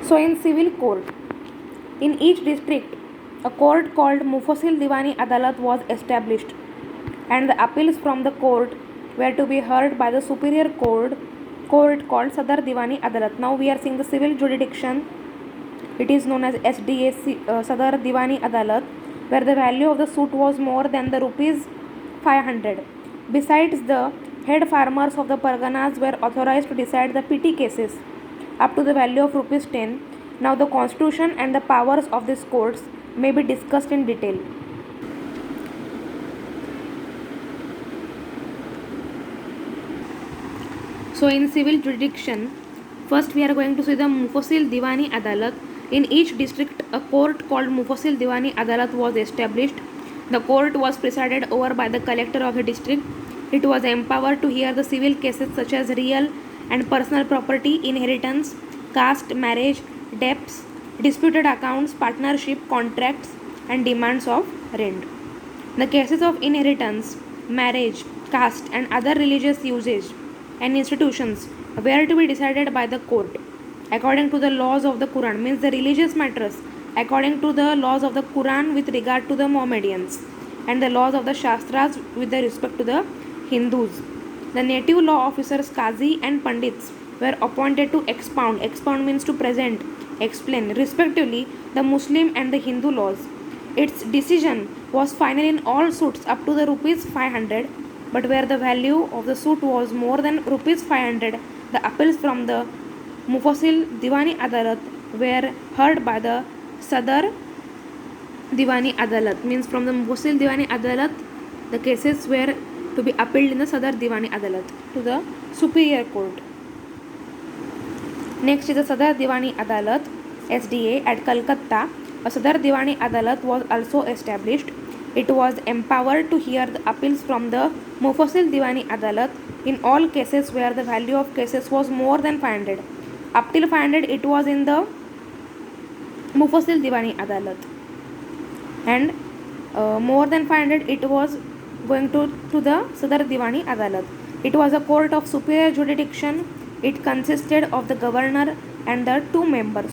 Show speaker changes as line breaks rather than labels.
So in civil court, in each district, a court called Mufasil Diwani Adalat was established, and the appeals from the court were to be heard by the superior court called Sadar Diwani Adalat. Now we are seeing the civil jurisdiction. It is known as SDAC, Sadar Diwani Adalat, where the value of the suit was more than the rupees 500. Besides, the head farmers of the Parganas were authorized to decide the PT cases up to the value of rupees 10. Now the constitution and the powers of these courts may be discussed in detail. So in civil jurisdiction, first we are going to see the Mufasil Diwani Adalat. In each district, a court called Mufasil Diwani Adalat was established. The court was presided over by the collector of the district. It was empowered to hear the civil cases such as real and personal property, inheritance, caste, marriage, debts, disputed accounts, partnership, contracts, and demands of rent. The cases of inheritance, marriage, caste, and other religious usage and institutions were to be decided by the court according to the laws of the Quran, means the religious matters according to the laws of the Quran with regard to the Mohammedans, and the laws of the Shastras with respect to the Hindus. The native law officers Qazi and Pandits were appointed to expound means to present, explain respectively the Muslim and the Hindu laws. Its decision was final in all suits up to the rupees 500, but where the value of the suit was more than rupees 500, the appeals from the Mufasil Diwani Adalat were heard by the Sadar Diwani Adalat, means from the Mufasil Diwani Adalat the cases were to be appealed in the Sadar Diwani Adalat to the superior court. Next is the Sadar Diwani Adalat SDA at Calcutta. A Sadar Diwani Adalat was also established. It was empowered to hear the appeals from the Mufasil Diwani Adalat in all cases where the value of cases was more than 500. Up till 500 it was in the Mufasil Diwani Adalat, and more than 500 it was going to the Sadar Diwani Adalat. It was a court of superior jurisdiction. It consisted of the governor and the two members.